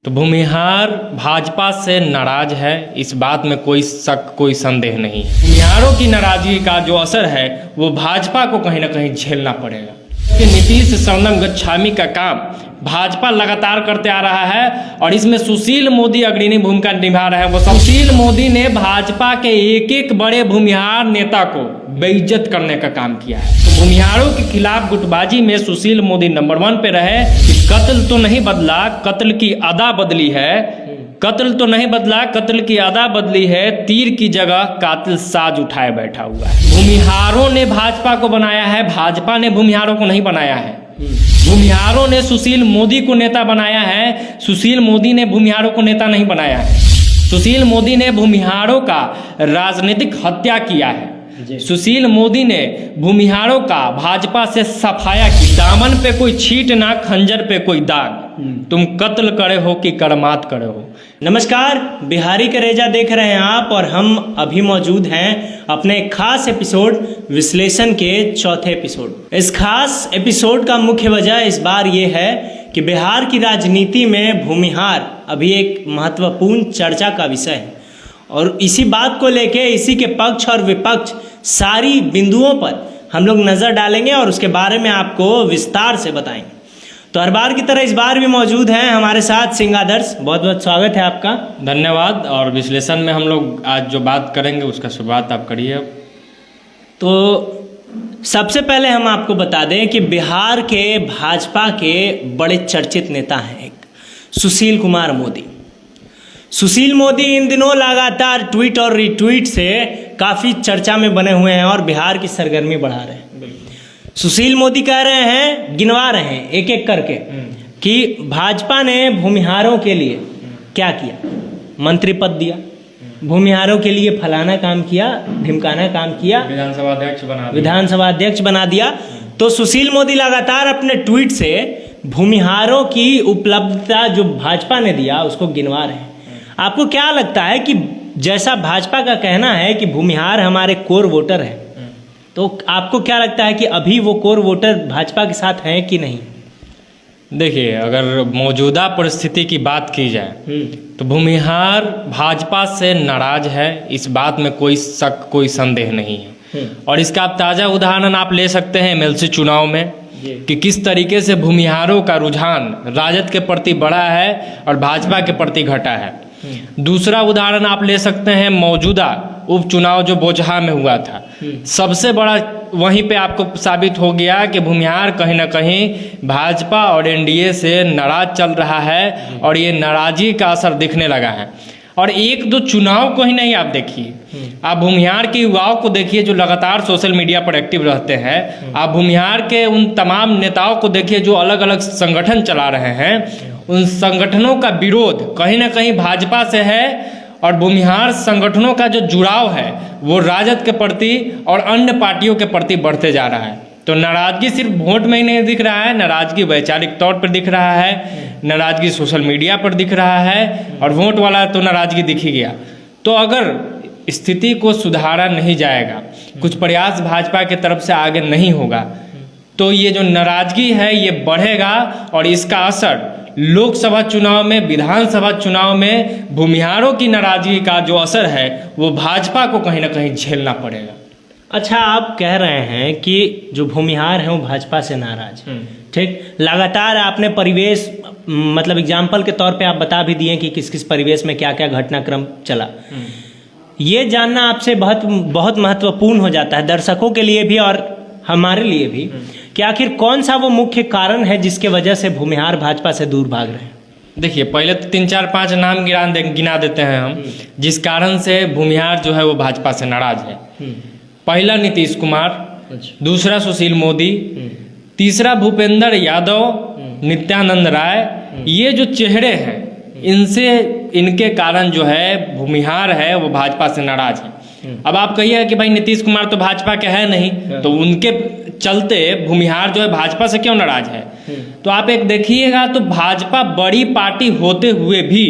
तो भूमिहार भाजपा से नाराज है, इस बात में कोई शक कोई संदेह नहीं है। भूमिहारों की नाराजगी का जो असर है वो भाजपा को कहीं ना कहीं झेलना पड़ेगा। कि नीतीश शरणम गच्छामी का काम भाजपा लगातार करते आ रहा है और इसमें सुशील मोदी अग्रणी भूमिका निभा रहे हैं। वो सुशील मोदी ने भाजपा के एक एक बड़े भूमिहार नेता को बेइज्जत करने का काम किया है। तो भूमिहारों के खिलाफ गुटबाजी में सुशील मोदी नंबर 1 पे रहे कि कत्ल तो नहीं बदला, कत्ल की अदा बदली है। कत्ल तो नहीं बदला, कत्ल की अदा बदली है। तीर की जगह कातिल साज उठाए बैठा हुआ है। भूमिहारों ने भाजपा को बनाया है, भाजपा ने भूमिहारों को नहीं बनाया है। भूमिहारों ने सुशील मोदी को नेता बनाया है, सुशील मोदी ने भूमिहारों को नेता नहीं बनाया है। सुशील मोदी ने भूमिहारों का राजनीतिक हत्या किया है। सुशील मोदी ने भूमिहारों का भाजपा से सफाया की। दामन पे कोई छीट ना, खंजर पे कोई दाग, तुम कत्ल करे हो कि करमात करे हो। नमस्कार, बिहारी करेजा देख रहे हैं आप और हम अभी मौजूद हैं अपने एक खास एपिसोड विश्लेषण के चौथे एपिसोड। इस खास एपिसोड का मुख्य वजह इस बार ये है कि बिहार की राजनीति में भूमिहार अभी एक महत्वपूर्ण चर्चा का विषय है और इसी बात को लेके इसी के पक्ष और विपक्ष सारी बिंदुओं पर हम लोग नज़र डालेंगे और उसके बारे में आपको विस्तार से बताएंगे। तो हर बार की तरह इस बार भी मौजूद हैं हमारे साथ सिंह आदर्श। बहुत बहुत स्वागत है आपका। धन्यवाद। और विश्लेषण में हम लोग आज जो बात करेंगे उसका शुरुआत आप करिए। तो सबसे पहले हम आपको बता दें कि बिहार के भाजपा के बड़े चर्चित नेता हैं एक सुशील कुमार मोदी। सुशील मोदी इन दिनों लगातार ट्वीट और रिट्वीट से काफ़ी चर्चा में बने हुए हैं और बिहार की सरगर्मी बढ़ा रहे हैं। सुशील मोदी कह रहे हैं, गिनवा रहे हैं एक एक करके कि भाजपा ने भूमिहारों के लिए क्या किया। मंत्री पद दिया, भूमिहारों के लिए फलाना काम किया, ढिमकाना काम किया, विधानसभा अध्यक्ष बना दिया। तो सुशील मोदी लगातार अपने ट्वीट से भूमिहारों की उपलब्धता जो भाजपा ने दिया उसको गिनवा रहे हैं। आपको क्या लगता है कि जैसा भाजपा का कहना है कि भूमिहार हमारे कोर वोटर हैं, तो आपको क्या लगता है कि अभी वो कोर वोटर भाजपा के साथ हैं कि नहीं? देखिए, अगर मौजूदा परिस्थिति की बात की जाए तो भूमिहार भाजपा से नाराज है, इस बात में कोई शक कोई संदेह नहीं है। और इसका आप ताज़ा उदाहरण आप ले सकते हैं एमएलसी चुनाव में कि किस तरीके से भूमिहारों का रुझान राजद के प्रति बढ़ा है और भाजपा के प्रति घटा है। दूसरा उदाहरण आप ले सकते हैं मौजूदा उपचुनाव जो बोचहा में हुआ था। सबसे बड़ा वहीं पे आपको साबित हो गया कि भूमिहार कहीं ना कहीं भाजपा और एनडीए से नाराज चल रहा है और ये नाराजगी का असर दिखने लगा है। और एक दो चुनाव को ही नहीं, आप देखिए, आप भूमिहार के युवाओं को देखिए जो लगातार सोशल मीडिया पर एक्टिव रहते हैं। आप भूमिहार के उन तमाम नेताओं को देखिए जो अलग अलग संगठन चला रहे हैं। उन संगठनों का विरोध कहीं ना कहीं भाजपा से है और भूमिहार संगठनों का जो जुड़ाव है वो राजद के प्रति और अन्य पार्टियों के प्रति बढ़ते जा रहा है। तो नाराजगी सिर्फ वोट में ही नहीं दिख रहा है, नाराजगी वैचारिक तौर पर दिख रहा है, नाराजगी सोशल मीडिया पर दिख रहा है और वोट वाला तो नाराजगी दिख ही गया। तो अगर स्थिति को सुधारा नहीं जाएगा, कुछ प्रयास भाजपा की तरफ से आगे नहीं होगा, तो ये जो नाराजगी है ये बढ़ेगा और इसका असर लोकसभा चुनाव में, विधानसभा चुनाव में भूमिहारों की नाराजगी का जो असर है वो भाजपा को कहीं ना कहीं झेलना पड़ेगा। अच्छा, आप कह रहे हैं कि जो भूमिहार हैं वो भाजपा से नाराज हैं, ठीक। लगातार आपने परिवेश मतलब एग्जाम्पल के तौर पे आप बता भी दिए कि किस किस परिवेश में क्या क्या घटनाक्रम चला। ये जानना आपसे बहुत बहुत महत्वपूर्ण हो जाता है दर्शकों के लिए भी और हमारे लिए भी कि आखिर कौन सा वो मुख्य कारण है जिसके वजह से भूमिहार भाजपा से दूर भाग रहे हैं। देखिए, पहले तो 3-4-5 नाम गिना देते हैं हम जिस कारण से भूमिहार जो है वो भाजपा से नाराज है। पहला नीतीश कुमार, दूसरा सुशील मोदी, तीसरा भूपेंद्र यादव, नित्यानंद राय। ये जो चेहरे हैं इनके कारण जो है भूमिहार है वो भाजपा से नाराज है। अब आप कहिए कि भाई नीतीश कुमार तो भाजपा के है नहीं, तो उनके चलते भूमिहार जो है भाजपा से क्यों नाराज है? तो आप एक देखिएगा तो भाजपा बड़ी पार्टी होते हुए भी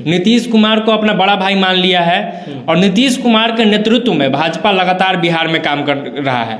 नीतीश कुमार को अपना बड़ा भाई मान लिया है और नीतीश कुमार के नेतृत्व में भाजपा लगातार बिहार में काम कर रहा है।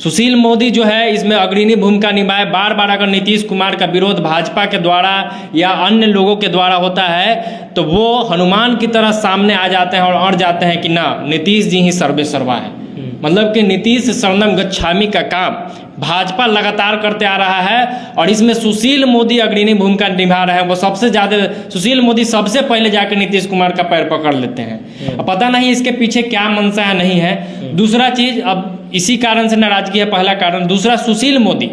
सुशील मोदी जो है इसमें अग्रणी भूमिका निभाए। बार बार अगर नीतीश कुमार का विरोध भाजपा के द्वारा या अन्य लोगों के द्वारा होता है तो वो हनुमान की तरह सामने आ जाते हैं और अड़ जाते हैं कि ना, नीतीश जी ही सर्वे सर्वा है। मतलब कि नीतीश शरणम गच्छामी का काम भाजपा लगातार करते आ रहा है और इसमें सुशील मोदी अग्रणी भूमिका निभा रहे हैं। वो सबसे ज़्यादा, सुशील मोदी सबसे पहले जाकर नीतीश कुमार का पैर पकड़ लेते हैं। अब पता नहीं इसके पीछे क्या मंशा है, नहीं है। दूसरा चीज़, अब इसी कारण से नाराजगी है, पहला कारण। दूसरा, सुशील मोदी,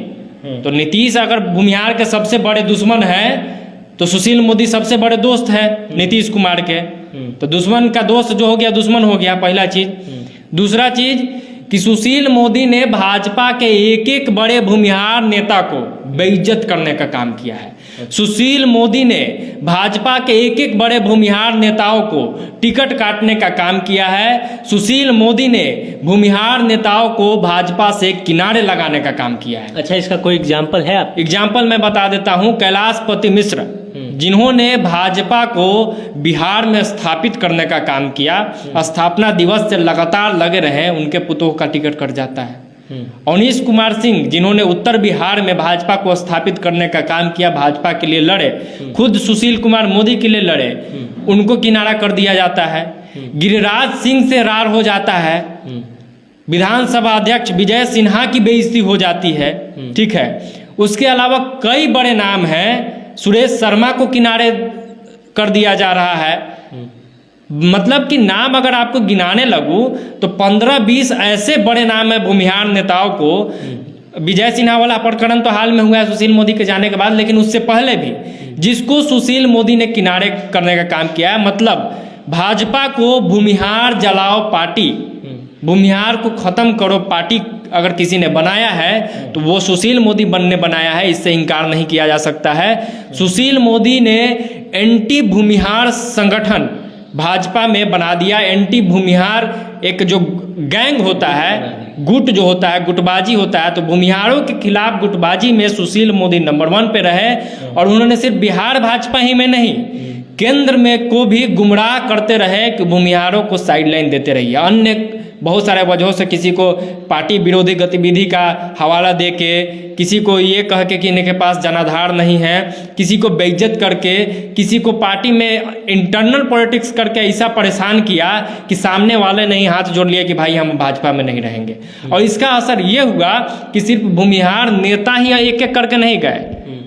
तो नीतीश अगर भूमिहार के सबसे बड़े दुश्मन है तो सुशील मोदी सबसे बड़े दोस्त है नीतीश कुमार के। तो दुश्मन का दोस्त जो हो गया दुश्मन हो गया, पहला चीज़। दूसरा चीज़ कि सुशील मोदी ने भाजपा के एक एक बड़े भूमिहार नेता को बेइज्जत करने का काम किया है। सुशील मोदी ने भाजपा के एक एक बड़े भूमिहार नेताओं को टिकट काटने का काम किया है। सुशील मोदी ने भूमिहार नेताओं को भाजपा से किनारे लगाने का काम किया है। अच्छा, इसका कोई एग्जाम्पल है आप? एग्जाम्पल मैं बता देता हूँ। कैलाशपति मिश्र, जिन्होंने भाजपा को बिहार में स्थापित करने का काम किया, स्थापना दिवस से लगातार लगे रहे, उनके पुतों का टिकट कट जाता है। अवनीश कुमार सिंह, जिन्होंने उत्तर बिहार में भाजपा को स्थापित करने का काम किया, भाजपा के लिए लड़े, खुद सुशील कुमार मोदी के लिए लड़े, उनको किनारा कर दिया जाता है। गिरिराज सिंह से रार हो जाता है। विधानसभा अध्यक्ष विजय सिन्हा की बेइज्जती हो जाती है। ठीक है, उसके अलावा कई बड़े नाम हैं। सुरेश शर्मा को किनारे कर दिया जा रहा है। मतलब कि नाम अगर आपको गिनाने लगूं तो 15-20 ऐसे बड़े नाम है भूमिहार नेताओं को। विजय सिन्हा वाला प्रकरण तो हाल में हुआ है सुशील मोदी के जाने के बाद, लेकिन उससे पहले भी जिसको सुशील मोदी ने किनारे करने का काम किया है। मतलब भाजपा को भूमिहार जलाओ पार्टी, भूमिहार को खत्म करो पार्टी अगर किसी ने बनाया है तो वो सुशील मोदी ने बनाया है, इससे इनकार नहीं किया जा सकता है। सुशील मोदी ने एंटी भूमिहार संगठन भाजपा में बना दिया। एंटी भूमिहार एक जो गैंग होता है, गुट जो होता है, गुटबाजी होता है, तो भूमिहारों के खिलाफ गुटबाजी में सुशील मोदी नंबर 1 पे रहे। और उन्होंने सिर्फ बिहार भाजपा ही में नहीं, केंद्र में को भी गुमराह करते रहे कि भूमिहारों को साइडलाइन देते रहिए। अन्य बहुत सारे वजहों से किसी को पार्टी विरोधी गतिविधि का हवाला दे के, किसी को ये कह के कि इनके पास जनाधार नहीं है, किसी को बेइज्जत करके, किसी को पार्टी में इंटरनल पॉलिटिक्स करके ऐसा परेशान किया कि सामने वाले ने ही हाथ जोड़ लिया कि भाई हम भाजपा में नहीं रहेंगे। और इसका असर ये हुआ कि सिर्फ भूमिहार नेता ही एक एक करके नहीं गए,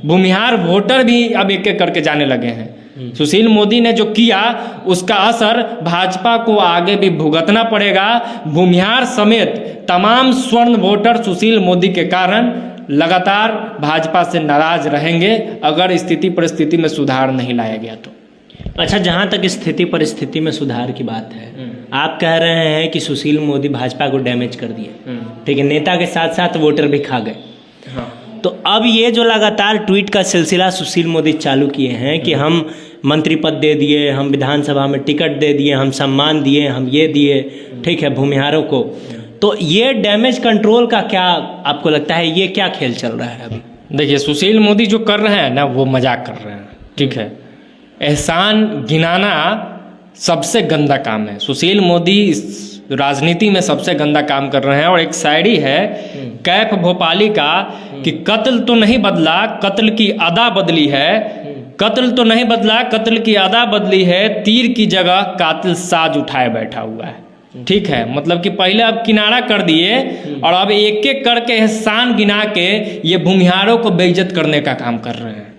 भूमिहार वोटर भी अब एक एक करके जाने लगे हैं। सुशील मोदी ने जो किया उसका असर भाजपा को आगे भी भुगतना पड़ेगा। भूमिहार समेत तमाम स्वर्ण वोटर सुशील मोदी के कारण लगातार भाजपा से नाराज रहेंगे अगर स्थिति परिस्थिति में सुधार नहीं लाया गया तो। अच्छा, जहाँ तक स्थिति परिस्थिति में सुधार की बात है, आप कह रहे हैं कि सुशील मोदी भाजपा को डैमेज कर दिए, ठीक है, नेता के साथ साथ वोटर भी खा गए। हाँ। तो अब ये जो लगातार ट्वीट का सिलसिला सुशील मोदी चालू किए हैं कि हम मंत्री पद दे दिए, हम विधानसभा में टिकट दे दिए, हम सम्मान दिए, हम ये दिए, ठीक है, भूमिहारों को, तो ये डैमेज कंट्रोल का क्या आपको लगता है, ये क्या खेल चल रहा है अभी? देखिए, सुशील मोदी जो कर रहे हैं ना, वो मजाक कर रहे हैं। ठीक है, एहसान गिनाना सबसे गंदा काम है। सुशील मोदी राजनीति में सबसे गंदा काम कर रहे हैं। और एक शायरी है कैफ भोपाली का कि कत्ल तो नहीं बदला, कत्ल की अदा बदली है। कत्ल तो नहीं बदला, कत्ल की अदा बदली है, तीर की जगह कातिल साज उठाए बैठा हुआ है। ठीक है, मतलब कि पहले अब किनारा कर दिए और अब एक एक करके एहसान गिना के ये भूमिहारों को बेइज्जत करने का काम कर रहे हैं।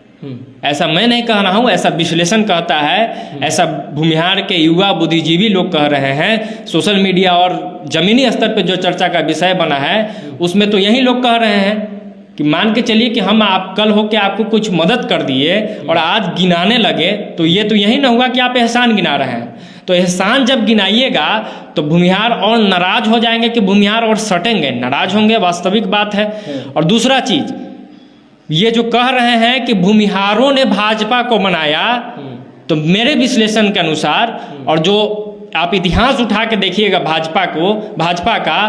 ऐसा मैं नहीं कह रहा हूँ, ऐसा विश्लेषण कहता है, ऐसा भूमिहार के युवा बुद्धिजीवी लोग कह रहे हैं। सोशल मीडिया और जमीनी स्तर पर जो चर्चा का विषय बना है उसमें तो यही लोग कह रहे हैं कि मान के चलिए कि हम आप कल हो के आपको कुछ मदद कर दिए और आज गिनाने लगे, तो ये तो यही ना हुआ कि आप एहसान गिना रहे हैं। तो एहसान जब गिनाइएगा तो भूमिहार और नाराज हो जाएंगे कि भूमिहार और सटेंगे, नाराज होंगे, वास्तविक बात है। और दूसरा चीज, ये जो कह रहे हैं कि भूमिहारों ने भाजपा को बनाया, तो मेरे विश्लेषण के अनुसार, और जो आप इतिहास उठा के देखिएगा भाजपा का,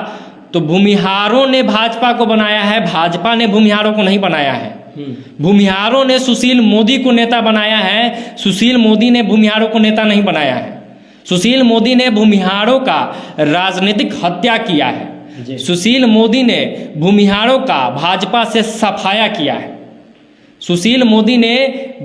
तो भूमिहारों ने भाजपा को बनाया है, भाजपा ने भूमिहारों को नहीं बनाया है। भूमिहारों ने सुशील मोदी को नेता बनाया है, सुशील मोदी ने भूमिहारों को नेता नहीं बनाया है। सुशील मोदी ने भूमिहारों का राजनीतिक हत्या किया है। सुशील मोदी ने भूमिहारों का भाजपा से सफाया किया है। सुशील मोदी ने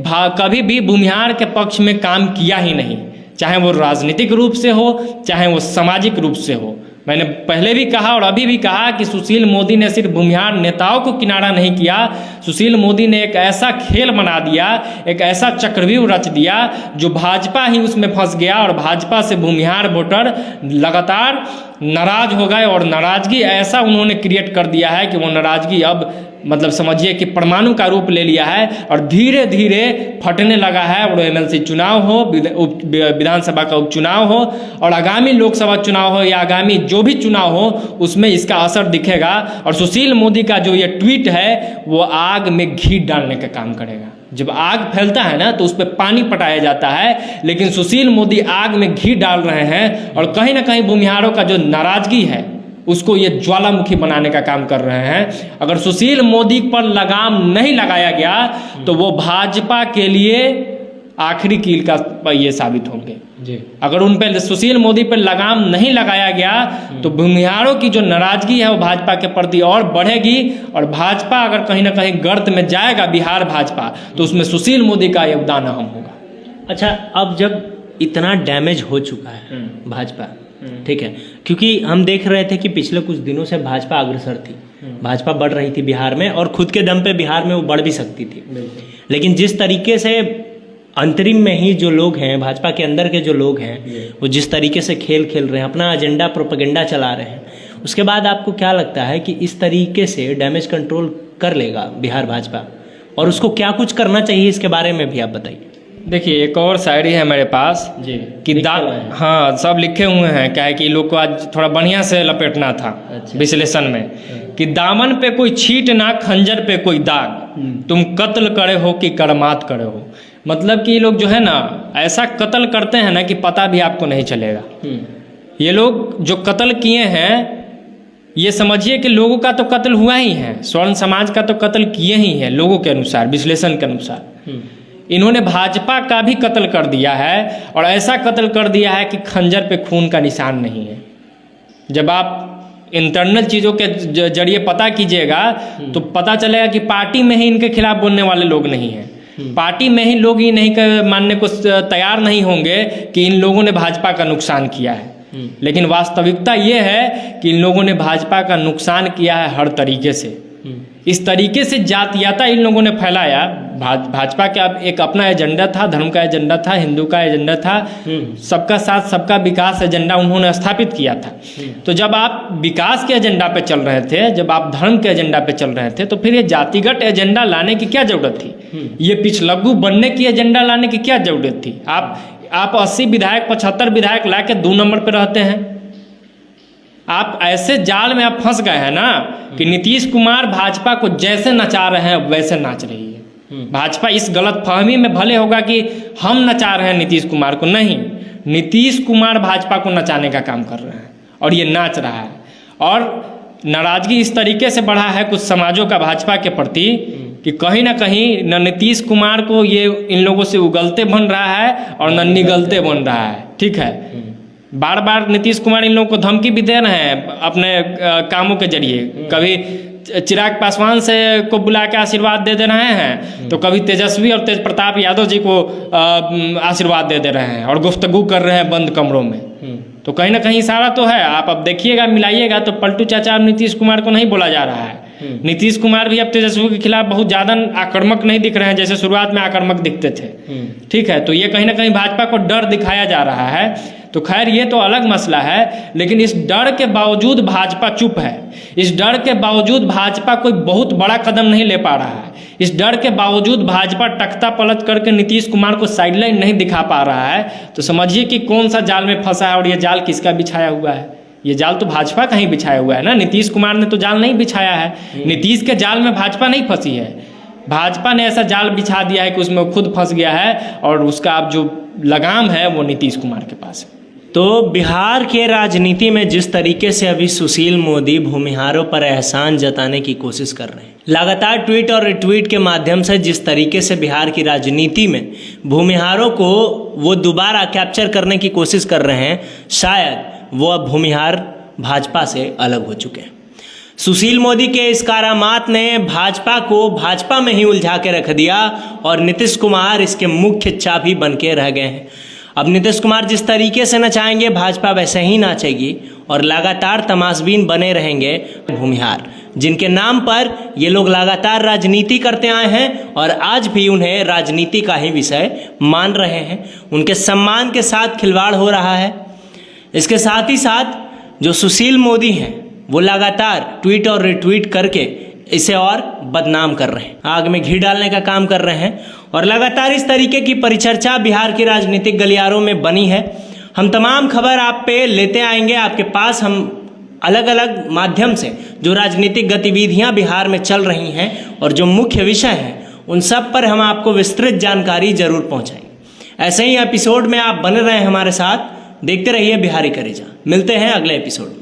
कभी भी भूमिहार के पक्ष में काम किया ही नहीं, चाहे वो राजनीतिक रूप से हो, चाहे वो सामाजिक रूप से हो। मैंने पहले भी कहा और अभी भी कहा कि सुशील मोदी ने सिर्फ भूमिहार नेताओं को किनारा नहीं किया, सुशील मोदी ने एक ऐसा खेल बना दिया, एक ऐसा चक्रव्यूह रच दिया जो भाजपा ही उसमें फंस गया और भाजपा से भूमिहार वोटर लगातार नाराज हो गए और नाराजगी ऐसा उन्होंने क्रिएट कर दिया है कि वो नाराजगी अब मतलब समझिए कि परमाणु का रूप ले लिया है और धीरे धीरे फटने लगा है। और एमएलसी चुनाव हो, विधानसभा का उपचुनाव हो और आगामी लोकसभा चुनाव हो या आगामी जो भी चुनाव हो, उसमें इसका असर दिखेगा। और सुशील मोदी का जो ये ट्वीट है वो आग में घी डालने का काम करेगा। जब आग फैलता है ना तो उस पर पानी पटाया जाता है, लेकिन सुशील मोदी आग में घी डाल रहे हैं और कहीं ना कहीं भूमिहारों का जो नाराजगी है उसको ये ज्वालामुखी बनाने का काम कर रहे हैं। अगर सुशील मोदी पर लगाम नहीं लगाया गया तो वो भाजपा के लिए आखिरी कील का ये साबित होंगे जी। अगर उन पर सुशील मोदी पर लगाम नहीं लगाया गया तो भूमिहारों की जो नाराजगी है वो भाजपा के प्रति और बढ़ेगी और भाजपा अगर कहीं ना कहीं गर्त में जाएगा, बिहार भाजपा, तो उसमें सुशील मोदी का योगदान अहम होगा। अच्छा, अब जब इतना डैमेज हो चुका है भाजपा, ठीक है, क्योंकि हम देख रहे थे कि पिछले कुछ दिनों से भाजपा अग्रसर थी, भाजपा बढ़ रही थी बिहार में और खुद के दम पे बिहार में वो बढ़ भी सकती थी, लेकिन जिस तरीके से अंतरिम में ही जो लोग हैं, भाजपा के अंदर के जो लोग हैं, वो जिस तरीके से खेल खेल रहे हैं, अपना एजेंडा प्रोपेगेंडा चला रहे हैं, उसके बाद आपको क्या लगता है कि इस तरीके से डैमेज कंट्रोल कर लेगा बिहार भाजपा और उसको क्या कुछ करना चाहिए, इसके बारे में भी आप बताइए। देखिए, एक और शायरी है मेरे पास जी कि हाँ, सब लिखे हुए हैं, क्या है कि लोग को आज थोड़ा बढ़िया से लपेटना था। अच्छा। विश्लेषण में कि दामन पे कोई छीट ना, खंजर पे कोई दाग, तुम कत्ल करे हो कि करमात करे हो। मतलब कि ये लोग जो है ना ऐसा कत्ल करते हैं ना कि पता भी आपको नहीं चलेगा। ये लोग जो कत्ल किए हैं ये समझिए कि लोगों का तो कत्ल हुआ ही है, स्वर्ण समाज का तो कत्ल किए ही है लोगों के अनुसार, विश्लेषण के अनुसार। इन्होंने भाजपा का भी कत्ल कर दिया है और ऐसा कत्ल कर दिया है कि खंजर पे खून का निशान नहीं है। जब आप इंटरनल चीज़ों के जरिए पता कीजिएगा तो पता चलेगा कि पार्टी में ही इनके खिलाफ बोलने वाले लोग नहीं हैं। पार्टी में ही लोग ये नहीं मानने को तैयार नहीं होंगे कि इन लोगों ने भाजपा का नुकसान किया है, लेकिन वास्तविकता ये है कि इन लोगों ने भाजपा का नुकसान किया है हर तरीके से। इस तरीके से जातीयता इन लोगों ने फैलाया। भाजपा का एक अपना एजेंडा था, धर्म का एजेंडा था, हिंदू का एजेंडा था, सबका साथ सबका विकास एजेंडा उन्होंने स्थापित किया था। तो जब आप विकास के एजेंडा पे चल रहे थे, जब आप धर्म के एजेंडा पे चल रहे थे, तो फिर ये जातिगत एजेंडा लाने की क्या जरूरत थी? ये पिछलग्गू बनने की एजेंडा लाने की क्या जरूरत थी? आप 80 विधायक 75 विधायक ला के 2 नंबर पर रहते हैं। आप ऐसे जाल में आप फंस गए हैं ना कि नीतीश कुमार भाजपा को जैसे नचा रहे हैं वैसे नाच रही है। भाजपा इस गलत फहमी में भले होगा कि हम नचा रहे हैं नीतीश कुमार को, नहीं, नीतीश कुमार भाजपा को नचाने का काम कर रहे हैं और ये नाच रहा है। और नाराजगी इस तरीके से बढ़ा है कुछ समाजों का भाजपा के प्रति कि कहीं ना कहीं न नीतीश कुमार को ये इन लोगों से उगलते बन रहा है और न निगलते बन रहा है। ठीक है, बार बार नीतीश कुमार इन लोगों को धमकी भी दे रहे हैं अपने कामों के जरिए। कभी चिराग पासवान से को बुला के आशीर्वाद दे रहे हैं, तो कभी तेजस्वी और तेज प्रताप यादव जी को आशीर्वाद दे रहे हैं और गुफ्तगू कर रहे हैं बंद कमरों में। तो कहीं ना कहीं इशारा तो है। आप अब देखिएगा, मिलाइएगा तो पलटू चाचा नीतीश कुमार को नहीं बोला जा रहा है। नीतीश कुमार भी अब तेजस्वी के खिलाफ बहुत ज़्यादा आक्रामक नहीं दिख रहे हैं जैसे शुरुआत में आक्रामक दिखते थे। ठीक है, तो ये कहीं ना कहीं भाजपा को डर दिखाया जा रहा है। तो खैर ये तो अलग मसला है, लेकिन इस डर के बावजूद भाजपा चुप है। इस डर के बावजूद भाजपा कोई बहुत बड़ा कदम नहीं ले पा रहा है। इस डर के बावजूद भाजपा तख्ता पलट करके नीतीश कुमार को साइडलाइन नहीं दिखा पा रहा है। तो समझिए कि कौन सा जाल में फंसा है और ये जाल किसका बिछाया हुआ है। ये जाल तो भाजपा का ही बिछाया हुआ है ना, नीतीश कुमार ने तो जाल नहीं बिछाया है। नीतीश के जाल में भाजपा नहीं फंसी है, भाजपा ने ऐसा जाल बिछा दिया है कि उसमें खुद फंस गया है और उसका अब जो लगाम है वो नीतीश कुमार के पास है। तो बिहार के राजनीति में जिस तरीके से अभी सुशील मोदी भूमिहारों पर एहसान जताने की कोशिश कर रहे हैं, लगातार ट्वीट और रिट्वीट के माध्यम से जिस तरीके से बिहार की राजनीति में भूमिहारों को वो दोबारा कैप्चर करने की कोशिश कर रहे हैं, शायद वो अब भूमिहार भाजपा से अलग हो चुके हैं। सुशील मोदी के इस करामात ने भाजपा को भाजपा में ही उलझा के रख दिया और नीतीश कुमार इसके मुख्य चाबी बन के रह गए हैं। अब नीतीश कुमार जिस तरीके से नचाएंगे भाजपा वैसे ही नाचेगी और लगातार तमाशबीन बने रहेंगे भूमिहार, जिनके नाम पर ये लोग लगातार राजनीति करते आए हैं और आज भी उन्हें राजनीति का ही विषय मान रहे हैं। उनके सम्मान के साथ खिलवाड़ हो रहा है। इसके साथ ही साथ जो सुशील मोदी हैं वो लगातार ट्वीट और रिट्वीट करके इसे और बदनाम कर रहे हैं, आग में घी डालने का काम कर रहे हैं और लगातार इस तरीके की परिचर्चा बिहार के राजनीतिक गलियारों में बनी है। हम तमाम खबर आप पे लेते आएंगे आपके पास। हम अलग अलग माध्यम से जो राजनीतिक गतिविधियां बिहार में चल रही हैं और जो मुख्य विषय हैं उन सब पर हम आपको विस्तृत जानकारी जरूर पहुंचाएंगे। ऐसे ही एपिसोड में आप बने रहें हमारे साथ, देखते रहिए बिहारी करेजा। मिलते हैं अगले एपिसोड में।